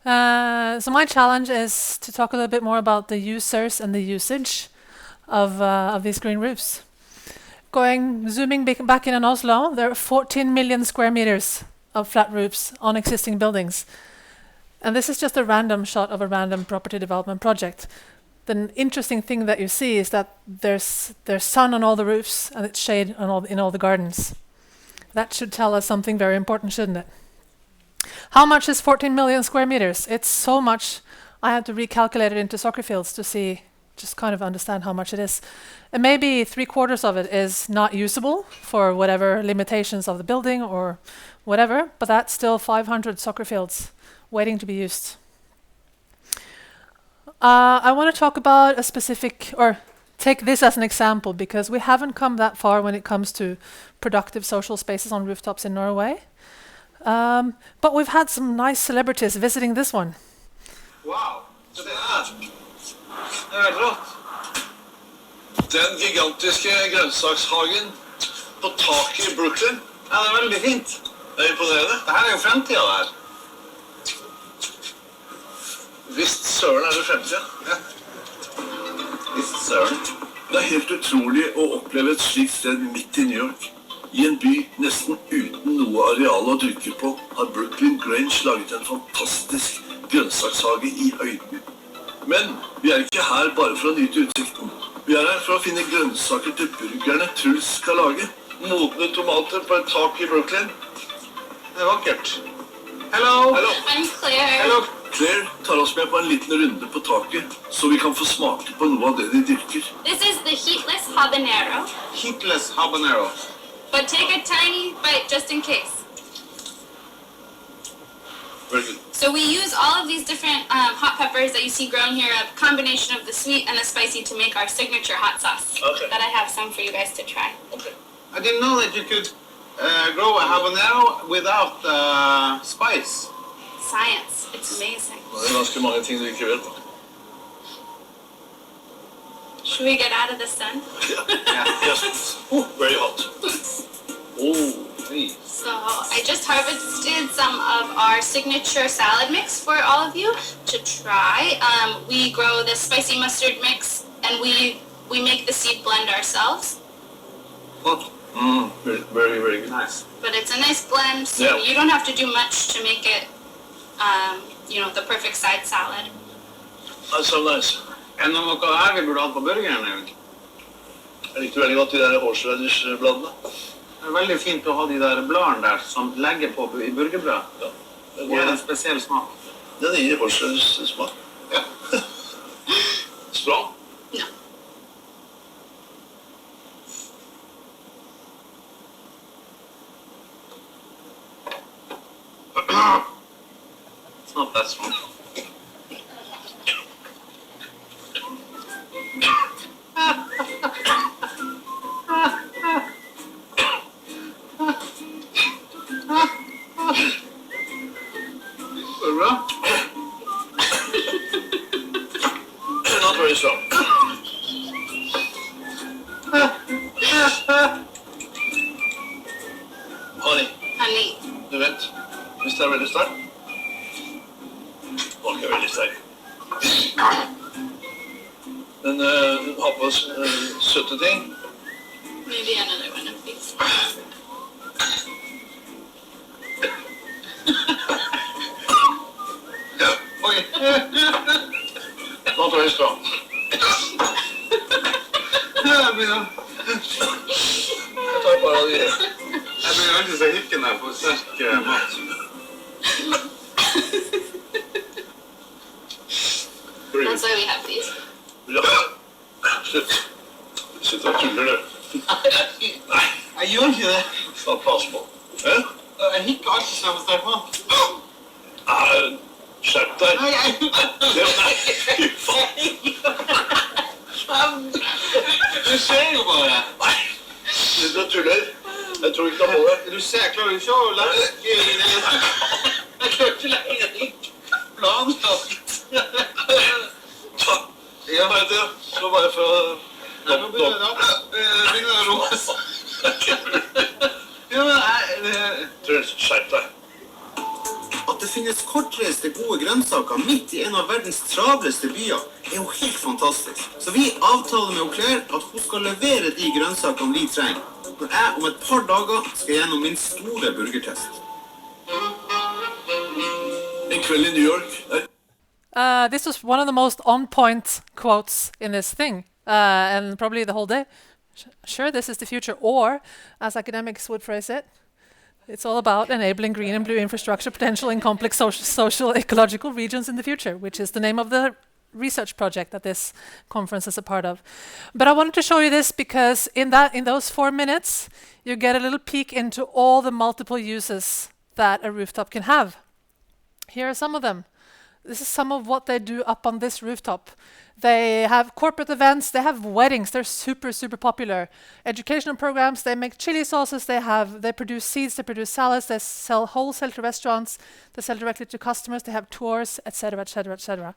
So my challenge is to talk a little bit more about the users and the usage of these green roofs. Zooming back in Oslo, there are 14 million square meters of flat roofs on existing buildings. And this is just a random shot of a random property development project. The interesting thing that you see is that there's sun on all the roofs and it's shade in all the gardens. That should tell us something very important, shouldn't it? How much is 14 million square meters? It's so much. I had to recalculate it into soccer fields to see, just kind of understand how much it is. And maybe 3/4 of it is not usable for whatever limitations of the building or whatever, but that's still 500 soccer fields waiting to be used. I want to talk about a specific, or take this as an example, because we haven't come that far when it comes to productive social spaces on rooftops in Norway. But we've had some nice celebrities visiting this one. Wow, se her. Det er rått. Den gigantiske grønnsakshagen på taket i Brooklyn. Ja, det er veldig fint. Det er imponerende. Det her er jo fremtiden der. Visst søren er det fremtiden. Ja. Visst søren. Det er helt utrolig å oppleve et slikt sted midt i New York. I en by nesten uten noe areal å dyrke på, har Brooklyn Grange laget en fantastisk grønnsakshage i høyden. Men vi er ikke her bare for å nyte utsikten. Vi er her for å finne grønnsaker til burgerne Truls skal lage. Modne tomater på et tak i Brooklyn. Det er vakkert. Hello! Hello! I'm Claire. Hello! Claire tar oss med på en liten runde på taket, så vi kan få smake på noe av det de dyrker. This is the heatless habanero. Heatless habanero. But take a tiny bite just in case. Very good. So we use all of these different hot peppers that you see grown here, a combination of the sweet and the spicy to make our signature hot sauce. Okay. That I have some for you guys to try. Okay. I didn't know that you could grow a habanero without spice. Science. It's amazing. Det er ganske mange ting du ikke vet. Should we get out of the sun? Yeah. Yes. Very hot. Oh, please. So I just harvested some of our signature salad mix for all of you to try. We grow this spicy mustard mix and we make the seed blend ourselves. Very, very good. Nice. But it's a nice blend, so Yeah. you don't have to do much to make it, the perfect side salad. That's so nice. Enn om noe her vi burde hatt på burgeren, egentlig. Jeg likte veldig godt de der horseradish-bladene. Det er veldig fint å ha de der bladene der som legger på i burgerbrød. Ja. Det gir en spesiell smak. Den gir horseradish-smak. Ja. Strong. No. It's not that strong. Går det bra? Not very strong. Honey, du vet, hvis det er veldig sterk. Nå er det veldig sterk. Men ha på søte ting. Maybe another one of these. Okay. Not very strong. Jeg tar bare av de. Jeg blir alltid så hikken når jeg får sterk mat. That's why we have these. Ja. Slutt. Du sitter og tuller, du. Nei, jeg gjør ikke det. Ta plass på. Jeg hikker alltid når jeg får sterk mat. Skjerp deg. Nei, Fy faen. Du ser jo bare. Nei. Du tuller. Jeg tror ikke det holder. Du ser, jeg klarer ikke å legge i det. Jeg klarer ikke å legge i planlagt. Ja, vet du. Så bare for å... Nå begynner det å roe seg. Ja, men Truls, skjerp deg. At det finnes kortreiste gode grønnsaker midt i en av verdens travleste byer er jo helt fantastisk. Så vi avtaler med Claire at hun skal levere de grønnsakene vi trenger, når jeg om et par dager skal gjennom min store burgertest. En kveld i New York This was one of the most on-point quotes in this thing, and probably the whole day. Sure, this is the future, or, as academics would phrase it, it's all about enabling green and blue infrastructure potential in complex social ecological regions in the future, which is the name of the research project that this conference is a part of. But I wanted to show you this because in those 4 minutes, you get a little peek into all the multiple uses that a rooftop can have. Here are some of them. This is some of what they do up on this rooftop. They have corporate events, they have weddings, they're super, super popular. Educational programs, they make chili sauces, they produce seeds, they produce salads, they sell wholesale to restaurants, they sell directly to customers, they have tours, etc., etc., etc.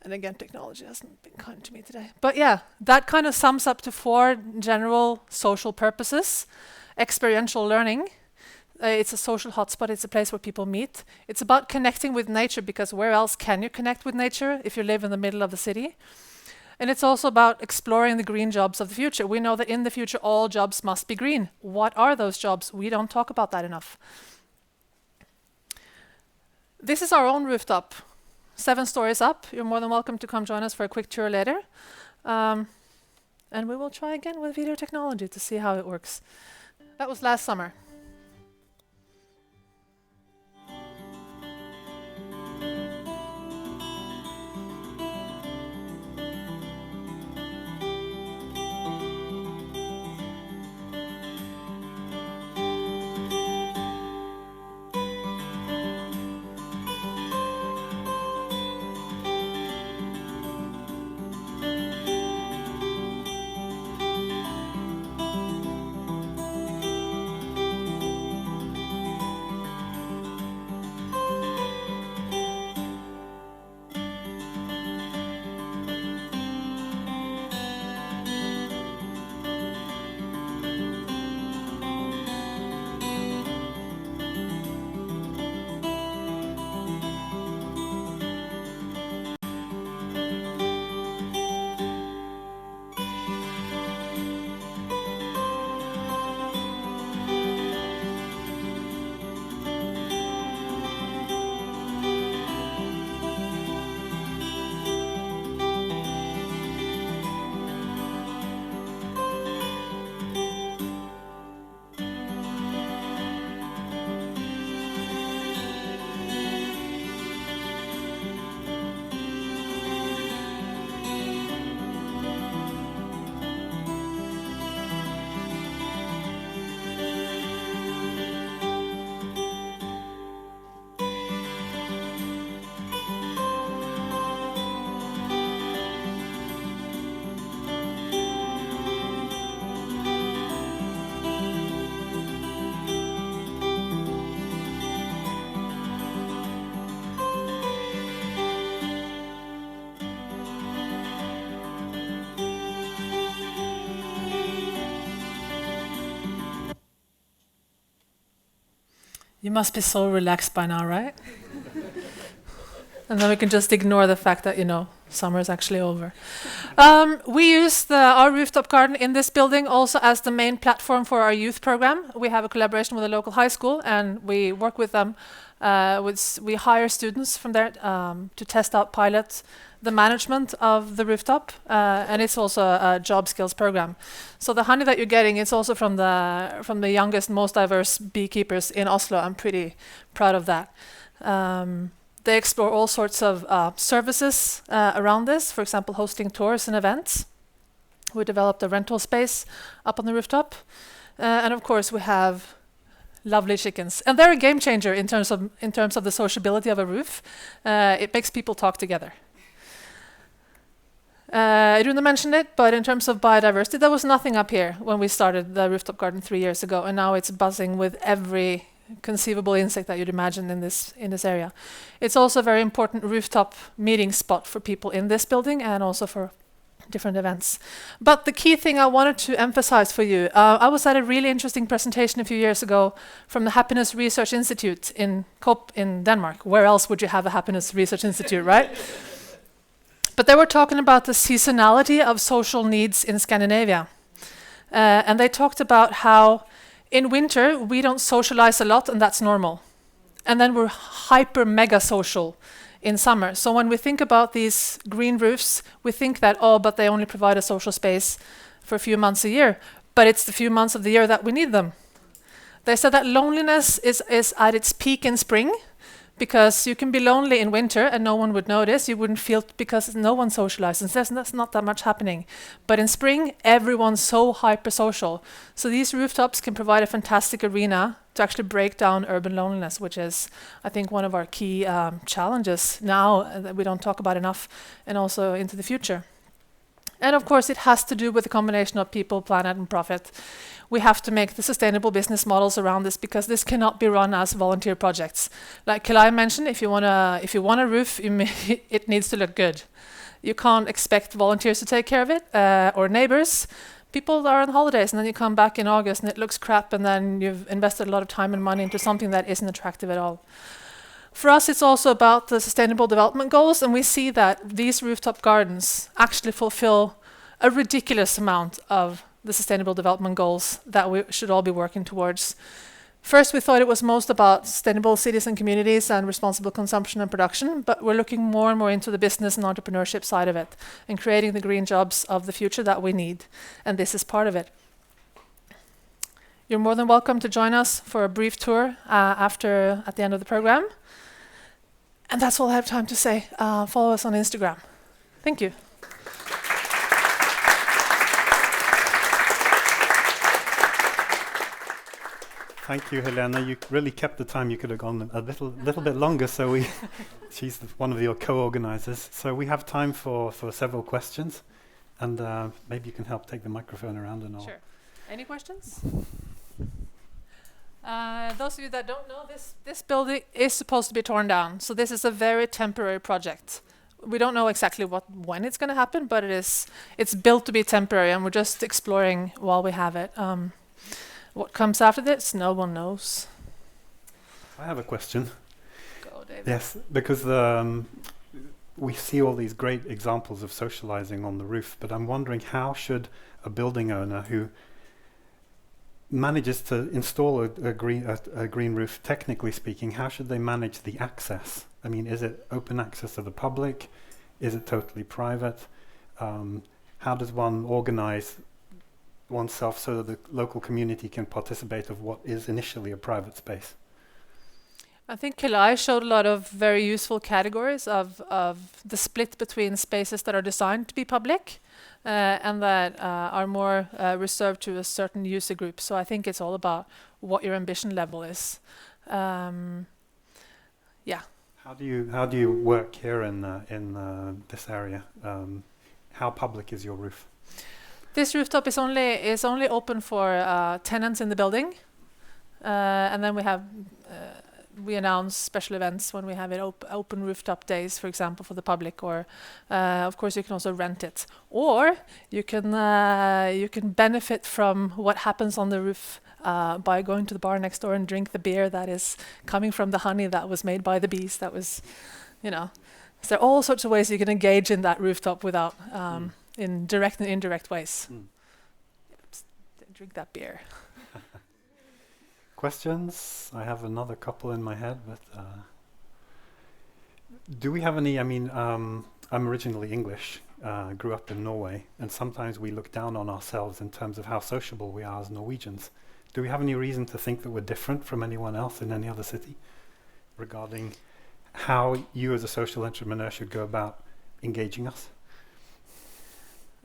And again, technology hasn't been kind to me today. But yeah, that kind of sums up to 4 general social purposes. Experiential learning. It's a social hotspot. It's a place where people meet. It's about connecting with nature, because where else can you connect with nature if you live in the middle of the city? And it's also about exploring the green jobs of the future. We know that in the future, all jobs must be green. What are those jobs? We don't talk about that enough. This is our own rooftop. 7 stories up. You're more than welcome to come join us for a quick tour later. And we will try again with video technology to see how it works. That was last summer. You must be so relaxed by now, right? And then we can just ignore the fact that, summer is actually over. We use our rooftop garden in this building also as the main platform for our youth program. We have a collaboration with a local high school, and we work with them. We hire students from there to test out pilot the management of the rooftop, and it's also a job skills program. So the honey that you're getting is also from the youngest, most diverse beekeepers in Oslo. I'm pretty proud of that. They explore all sorts of services around this, for example, hosting tours and events. We developed a rental space up on the rooftop. And of course, we have lovely chickens. And they're a game changer in terms of the sociability of a roof. It makes people talk together. Rune mentioned it, but in terms of biodiversity, there was nothing up here when we started the rooftop garden 3 years ago, and now it's buzzing with every conceivable insect that you'd imagine in this area. It's also a very important rooftop meeting spot for people in this building and also for different events. But the key thing I wanted to emphasize for you, I was at a really interesting presentation a few years ago from the Happiness Research Institute in Denmark. Where else would you have a Happiness Research Institute, right? But they were talking about the seasonality of social needs in Scandinavia. And they talked about how in winter we don't socialize a lot, and that's normal. And then we're hyper mega social in summer. So when we think about these green roofs, we think that, but they only provide a social space for a few months a year. But it's the few months of the year that we need them. They said that loneliness is at its peak in spring, because you can be lonely in winter and no one would notice. You wouldn't feel because no one socializes. There's not that much happening. But in spring, everyone's so hyper-social. So these rooftops can provide a fantastic arena to actually break down urban loneliness, which is, I think, one of our key challenges now that we don't talk about enough, and also into the future. And of course, it has to do with the combination of people, planet, and profit. We have to make the sustainable business models around this, because this cannot be run as volunteer projects. Like Helene mentioned, if you want a roof, it needs to look good. You can't expect volunteers to take care of it, or neighbors. People are on holidays, and then you come back in August and it looks crap, and then you've invested a lot of time and money into something that isn't attractive at all. For us, it's also about the Sustainable Development Goals, and we see that these rooftop gardens actually fulfill a ridiculous amount of the Sustainable Development Goals that we should all be working towards. First, we thought it was most about sustainable cities and communities and responsible consumption and production, but we're looking more and more into the business and entrepreneurship side of it and creating the green jobs of the future that we need, and this is part of it. You're more than welcome to join us for a brief tour at the end of the program. And that's all I have time to say. Follow us on Instagram. Thank you. Thank you, Helena. You really kept the time. You could have gone a little bit longer. So she's one of your co-organizers. So we have time for several questions, and maybe you can help take the microphone around and all. Sure. Any questions? Those of you that don't know, this building is supposed to be torn down. So this is a very temporary project. We don't know exactly when it's going to happen, but it's built to be temporary, and we're just exploring while we have it. What comes after this, no one knows. I have a question. Go, David. Yes, because we see all these great examples of socializing on the roof, but I'm wondering, how should a building owner who manages to install a green roof, technically speaking, how should they manage the access? I mean, is it open access to the public? Is it totally private? How does one organize oneself so that the local community can participate of what is initially a private space? I think Kelai showed a lot of very useful categories of the split between spaces that are designed to be public and that are more reserved to a certain user group. So I think it's all about what your ambition level is. Yeah. How do you work here in this area? How public is your roof? This rooftop is only open for tenants in the building, and then we announce special events when we have it open rooftop days, for example, for the public. Or of course, you can also rent it, or you can benefit from what happens on the roof by going to the bar next door and drink the beer that is coming from the honey that was made by the bees. That was, So there are all sorts of ways you can engage in that rooftop without. In direct and indirect ways. Drink that beer. Questions? I have another couple in my head, but do we have any? I mean, I'm originally English, grew up in Norway, and sometimes we look down on ourselves in terms of how sociable we are as Norwegians. Do we have any reason to think that we're different from anyone else in any other city regarding how you as a social entrepreneur should go about engaging us?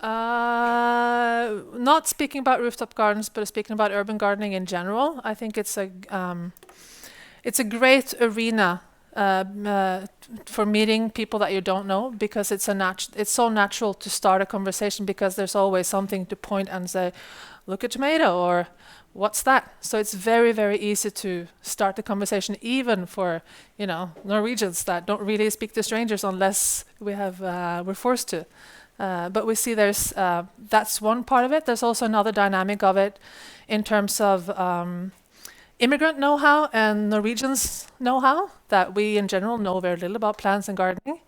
Not speaking about rooftop gardens, but speaking about urban gardening in general. I think it's a great arena for meeting people that you don't know, because it's so natural to start a conversation, because there's always something to point and say, look at tomato, or what's that? So it's very, very easy to start the conversation, even for Norwegians that don't really speak to strangers unless we're forced to. But we see there's that's one part of it. There's also another dynamic of it in terms of immigrant know-how and Norwegians know-how that we in general know very little about plants and gardening.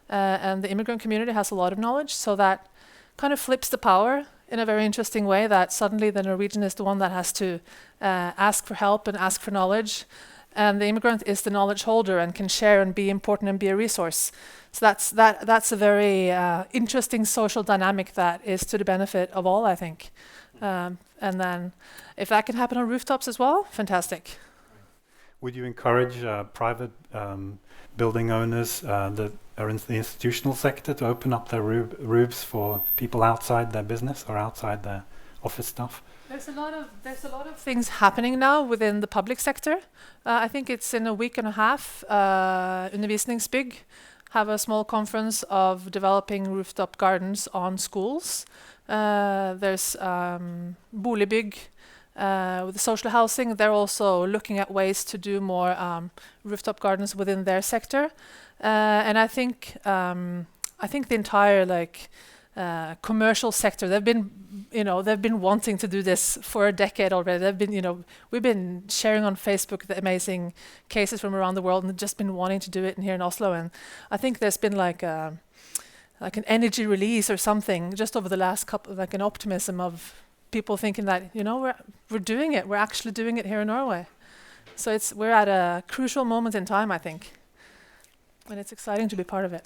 And the immigrant community has a lot of knowledge, so that kind of flips the power in a very interesting way, that suddenly the Norwegian is the one that has to ask for help and ask for knowledge, and the immigrant is the knowledge holder and can share and be important and be a resource. So that's a very interesting social dynamic that is to the benefit of all, I think. And then if that can happen on rooftops as well, fantastic. Would you encourage private building owners that are in the institutional sector to open up their roofs for people outside their business or outside their office stuff? There's a lot of things happening now within the public sector. I think it's in a week and a half. Undervisningsbygg have a small conference of developing rooftop gardens on schools. There's Boligbygg with the social housing. They're also looking at ways to do more rooftop gardens within their sector. And I think the entire commercial sector, they've been wanting to do this for a decade already. We've been sharing on Facebook the amazing cases from around the world and just been wanting to do it here in Oslo. And I think there's been like an energy release or something just over the last couple, like an optimism of people thinking that, we're doing it. We're actually doing it here in Norway. So we're at a crucial moment in time, I think. And it's exciting to be part of it.